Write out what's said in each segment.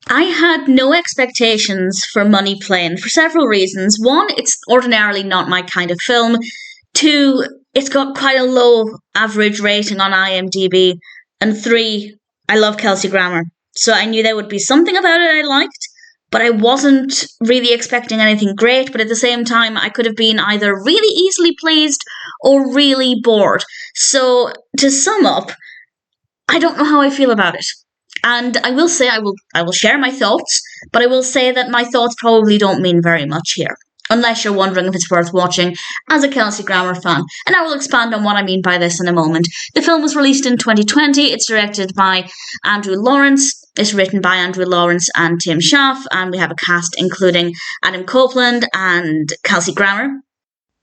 I had no expectations for Money Plane for several reasons. One, it's ordinarily not my kind of film. Two, it's got quite a low average rating on IMDb. And three, I love Kelsey Grammer. So I knew there would be something about it I liked, but I wasn't really expecting anything great. But at the same time, I could have been either really easily pleased or really bored. So to sum up, I don't know how I feel about it. And I will say I will share my thoughts, but I will say that my thoughts probably don't mean very much here. Unless you're wondering if it's worth watching as a Kelsey Grammer fan. And I will expand on what I mean by this in a moment. The film was released in 2020. It's directed by Andrew Lawrence. It's written by Andrew Lawrence and Tim Schaaf. And we have a cast including Adam Copeland and Kelsey Grammer.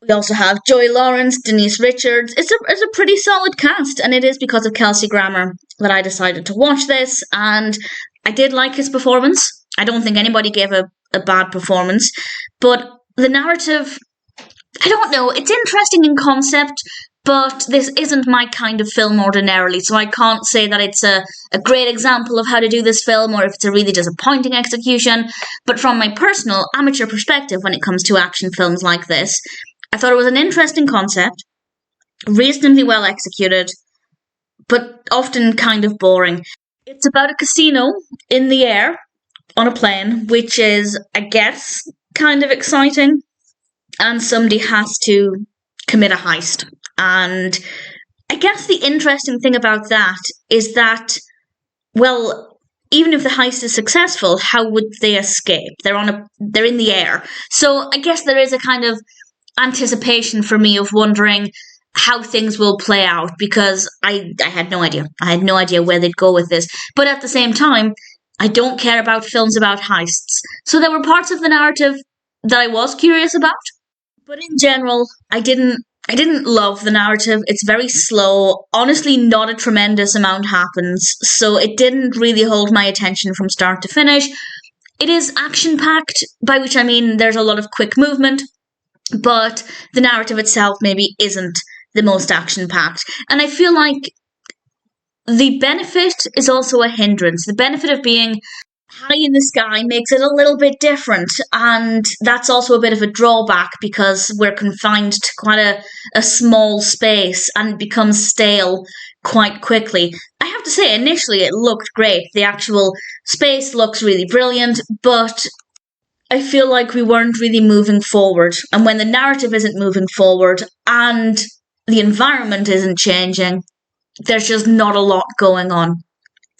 We also have Joey Lawrence, Denise Richards. It's a pretty solid cast, and it is because of Kelsey Grammer that I decided to watch this, and I did like his performance. I don't think anybody gave a bad performance, but the narrative, I don't know, it's interesting in concept, but this isn't my kind of film ordinarily, so I can't say that it's a great example of how to do this film or if it's a really disappointing execution. But from my personal amateur perspective when it comes to action films like this, I thought it was an interesting concept, reasonably well executed, but often kind of boring. It's about a casino in the air on a plane, which is, I guess, kind of exciting, and somebody has to commit a heist. And I guess the interesting thing about that is that, well, even if the heist is successful, how would they escape? They're in the air. So I guess there is a kind of anticipation for me of wondering how things will play out, because I had no idea. I had no idea where they'd go with this. But at the same time, I don't care about films about heists. So there were parts of the narrative that I was curious about. But in general, I didn't love the narrative. It's very slow. Honestly, not a tremendous amount happens. So it didn't really hold my attention from start to finish. It is action-packed, by which I mean there's a lot of quick movement. But the narrative itself maybe isn't the most action-packed. And I feel like the benefit is also a hindrance. The benefit of being high in the sky makes it a little bit different. And that's also a bit of a drawback because we're confined to quite a small space and it becomes stale quite quickly. I have to say, initially it looked great. The actual space looks really brilliant, but I feel like we weren't really moving forward. And when the narrative isn't moving forward and the environment isn't changing, there's just not a lot going on.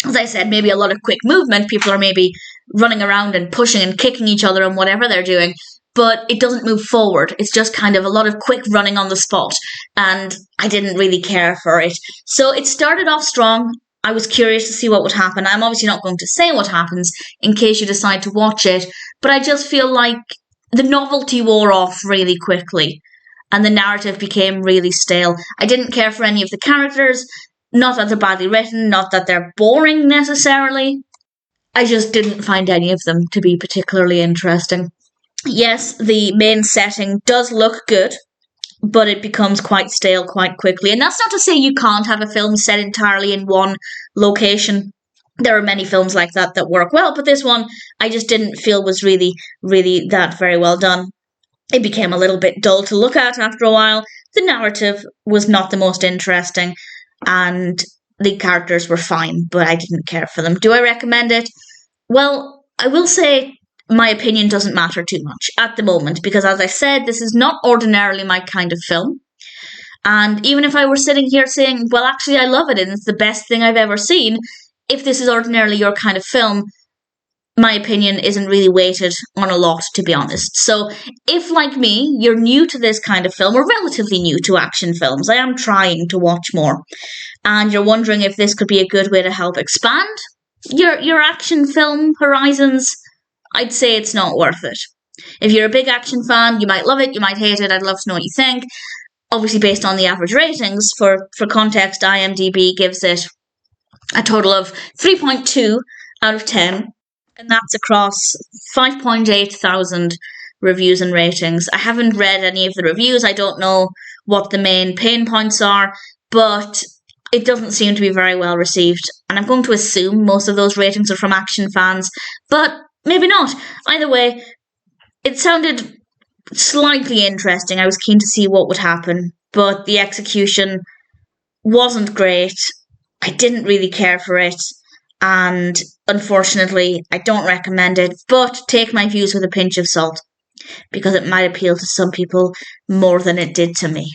As I said, maybe a lot of quick movement. People are maybe running around and pushing and kicking each other and whatever they're doing, but it doesn't move forward. It's just kind of a lot of quick running on the spot, and I didn't really care for it. So it started off strong. I was curious to see what would happen. I'm obviously not going to say what happens in case you decide to watch it, but I just feel like the novelty wore off really quickly and the narrative became really stale. I didn't care for any of the characters, not that they're badly written, not that they're boring necessarily. I just didn't find any of them to be particularly interesting. Yes, the main setting does look good, but it becomes quite stale quite quickly. And that's not to say you can't have a film set entirely in one location. There are many films like that work well, but this one I just didn't feel was really, really that very well done. It became a little bit dull to look at after a while. The narrative was not the most interesting, and the characters were fine, but I didn't care for them. Do I recommend it? Well, I will say my opinion doesn't matter too much at the moment, because as I said, this is not ordinarily my kind of film. And even if I were sitting here saying, well, actually I love it and it's the best thing I've ever seen, if this is ordinarily your kind of film, my opinion isn't really weighted on a lot, to be honest. So if, like me, you're new to this kind of film, or relatively new to action films, I am trying to watch more, and you're wondering if this could be a good way to help expand your action film horizons, I'd say it's not worth it. If you're a big action fan, you might love it, you might hate it, I'd love to know what you think. Obviously, based on the average ratings, for context, IMDb gives it a total of 3.2 out of 10. And that's across 5.8 thousand reviews and ratings. I haven't read any of the reviews. I don't know what the main pain points are, but it doesn't seem to be very well received. And I'm going to assume most of those ratings are from action fans, but maybe not. Either way, it sounded slightly interesting. I was keen to see what would happen, but the execution wasn't great. I didn't really care for it, and unfortunately, I don't recommend it, but take my views with a pinch of salt, because it might appeal to some people more than it did to me.